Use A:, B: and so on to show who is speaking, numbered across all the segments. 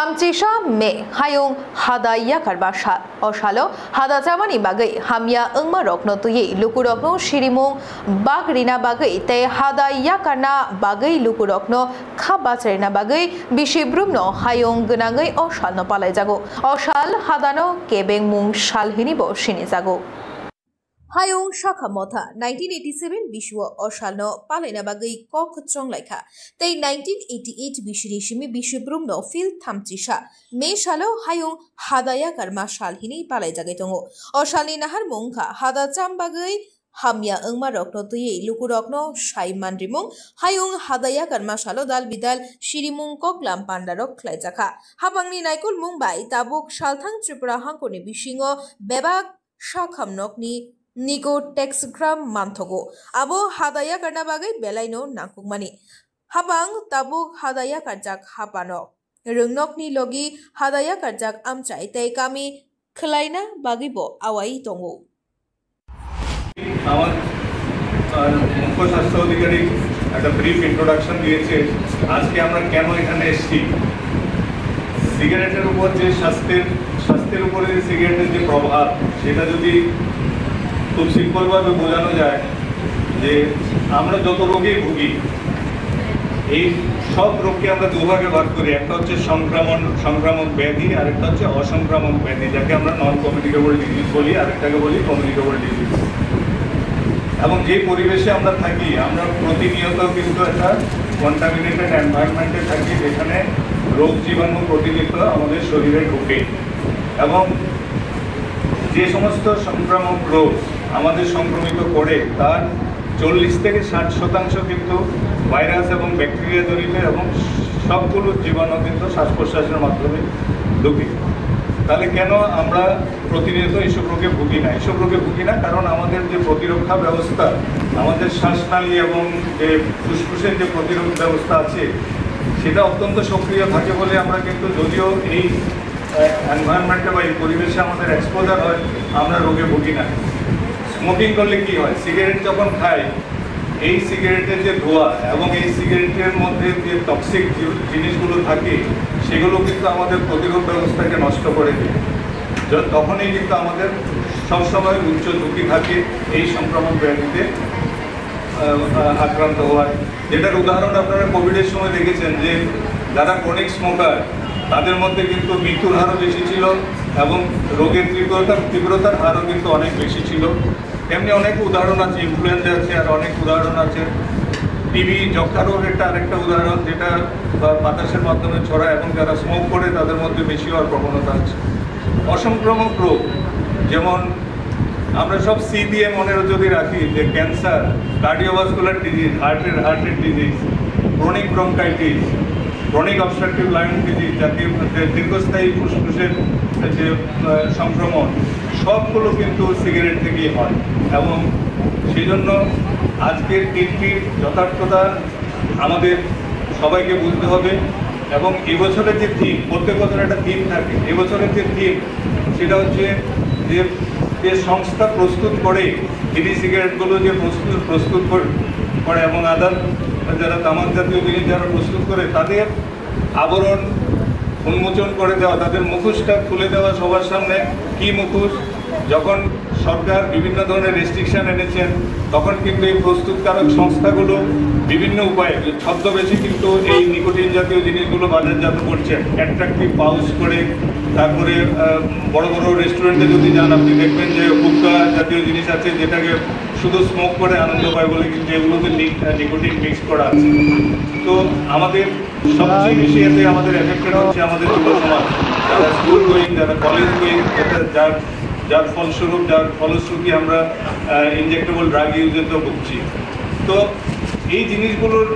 A: थामचिसा मे हायुं हादाया करबासा असालो हादा जामानि बागै हामिया ओंमा रखनो तुयै लुकुरकनो शिरिमुं बागरिना बागै ते हादाया करना बागै लुकुरकनो खाबाचरेना बागै बिशिब्रुमनो हायुं गोनाङै असालनो पालाय जागो असाल हादानो केबें मुं सालहिनिबो सिनि जागो हायुं शाखा मथा 1987 विश्व असालनो पालायना बागै कक चंलायखा तै 1988 बिशिरिशिमि बिशिब्रुमनो फिल थामचिसा मे सालो हायुं हादाया कर्मा सालहिनि पालाय जागै दङ असालनि नाहार मुंखा हादा चाम बागै हामिया ओंमा रक्नो तुयै लुकुरकनो साइ मानरिमुं हायुं हादाया कर्मा सालो दाल बिदाल शिरिमुं ककलाम पान्डारक ख्लायजाखा हाबांनि नायकुल मुंबाई ताबुक सालथां त्रिपुरा हांखोनि बिसिङो बेबाक शाखामनकनि निगो टेक्सग्राम मानथगो आबो हादाया करना बागै बेलायनो नांकुकमानि हाबां ताबुक हादाया करजाक हापानो रोंनकनि लगी हादाया करजाक आमचाय तै कामी खलायना बागैबो आवाई दङो
B: আমার মুখ্য স্বাস্থ্য অধিকারী একটা ব্রিফ ইন্ট্রোডাকশন দিয়েছে আজকে আমরা কেন এখানে এসেছি সিগারেটের উপর যে স্বাস্থ্যের উপরে সিগারেটের যে প্রভাব সেটা যদি খুব সিম্পলভাবে বোঝানো যায় যে আমরা যত রোগেই ভুগি এই সব রোগকে আমরা দুভাগে ভাগ করি একটা হচ্ছে সংক্রামক ব্যাধি আর একটা হচ্ছে অসংক্রামক ব্যাধি যাকে আমরা নন কমিউনিকেবল ডিজিজ বলি আরেকটাকে বলি কমিউনিকেবল ডিজিজ এবং যে পরিবেশে আমরা থাকি আমরা প্রতিনিয়ত কিন্তু একটা কন্টামিনেটেড এনভায়রনমেন্টে থাকি যেখানে রোগ জীবাণু প্রতিনিয়ত আমাদের শরীরে ঢোকে এবং যে সমস্ত সংক্রামক রোগ আমাদের সংক্রমিত করে তার 40 থেকে 60% কিন্তু ভাইরাস এবং ব্যাকটেরিয়া জনিত এবং সবগুলো জীবাণু কিন্তু শ্বাস প্রশ্বাসের মাধ্যমে ঢোকে তাহলে কেন আমরা প্রতিনিয়ত এইসব রোগে ভুগি না কারণ আমাদের যে প্রতিরক্ষা ব্যবস্থা আমাদের শ্বাসনালী এবং যে ফুসফুসের যে প্রতিরোধ ব্যবস্থা আছে সেটা অত্যন্ত সক্রিয় থাকে বলে আমরা কিন্তু যদিও এই এনভায়রনমেন্টে বা এই পরিবেশে আমাদের এক্সপোজার হয় আমরা রোগে ভুগি না স্মোকিং করলে কি হয় সিগারেট যখন খাই এই সিগারেটের যে ধোঁয়া এবং এই সিগারেটের মধ্যে যে টক্সিক জিনিসগুলো থাকে সেগুলো কিন্তু আমাদের প্রতিরোধ ব্যবস্থাকে নষ্ট করে দেয় তখনই কিন্তু আমাদের সবসময় উচ্চ ঝুঁকি থাকে এই সংক্রমণ ব্যাধিতে আক্রান্ত হওয়ার যেটার উদাহরণ আপনারা কোভিডের সময় দেখেছেন যে যারা ক্রনিক স্মোকার তাদের মধ্যে কিন্তু মৃত্যুর হারও বেশি ছিল এবং রোগের তীব্রতার হারও কিন্তু অনেক বেশি ছিল এমনি অনেক উদাহরণ আছে ইনফ্লুয়েঞ্জা আছে আর অনেক উদাহরণ আছে টিবি যক্ষা রোগ একটা আরেকটা উদাহরণ যেটা বাতাসের মাধ্যমে ছড়ায় এবং যারা স্মোক করে তাদের মধ্যে বেশি হওয়ার প্রবণতা আছে অসংক্রামক রোগ যেমন আমরা সব সি দিয়ে মনে যদি রাখি যে ক্যান্সার কার্ডিওভাস্কুলার ডিজিজ হার্টের disease chronic bronchitis chronic obstructive lung disease যাকে দীর্ঘস্থায়ী ফুসফুসের যে সংক্রমণ সবগুলো কিন্তু সিগারেট থেকেই হয় এবং সেই জন্য আজকের দিনটির যথার্থতা আমাদের সবাইকে বুঝতে হবে এবং এবছরের যে থিম প্রত্যেক বছর একটা থিম থাকে এবছরের যে থিম সেটা হচ্ছে যে সংস্থা প্রস্তুত করে বিড়ি সিগারেটগুলো যে প্রস্তুত করে এবং আদার যারা তামাক জাতীয় জিনিস যারা প্রস্তুত করে তাদের আবরণ উন্মোচন করে দেওয়া তাদের মুখোশটা খুলে দেওয়া সবার সামনে কি মুখোশ যখন সরকার বিভিন্ন ধরনের রেস্ট্রিকশন এনেছেন তখন কিন্তু এই প্রস্তুতকারক সংস্থাগুলো বিভিন্ন উপায়ে ছদ্মবেশী কিন্তু এই নিকোটিন জাতীয় জিনিসগুলো বাজারজাত করছেন অ্যাট্রাকটিভ পাউচ করে তারপরে বড় বড় রেস্টুরেন্টে যদি যান আপনি দেখবেন যে হুক্কা জাতীয় জিনিস আছে যেটাকে শুধু স্মোক করে আনন্দ পায় বলে কিন্তু এগুলোতে নিকোটিন মিক্স করা আছে তো আমাদের সবচেয়ে বেশি এতে আমাদের এফেক্টেড হচ্ছে আমাদের যুব সমাজ যারা স্কুল গোয়িং যারা কলেজ গোয়িং যার ফলশ্রুতি আমরা ইনজেক্টেবল ড্রাগ ইউজে তো ভুগছি তো এই জিনিসগুলোর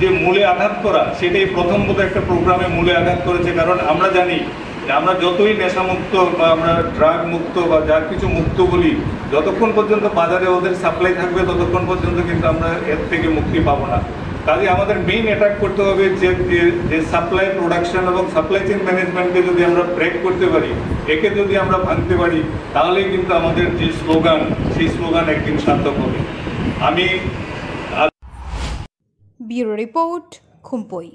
B: যে মূলে আঘাত করা সেটাই প্রথম বোধ একটা প্রোগ্রামে মূলে আঘাত করেছে কারণ আমরা জানি যে আমরা যতই নেশামুক্ত বা আমরা ড্রাগ মুক্ত বা যা কিছু মুক্ত বলি যতক্ষণ পর্যন্ত বাজারে ওদের সাপ্লাই থাকবে ততক্ষণ পর্যন্ত কিন্তু আমরা এর থেকে মুক্তি পাবো না কাজে আমাদের মেইন অ্যাটাক করতে হবে যে সাপ্লাই প্রোডাকশন এবং সাপ্লাই চেইন ম্যানেজমেন্টকে যদি আমরা ব্রেক করতে পারি একে যদি আমরা ভাঙতে পারি তাহলেই কিন্তু আমাদের যে স্লোগান সেই স্লোগান একদিন সার্থক হবে আমি
A: ব্যুরো রিপোর্ট খুম্পই।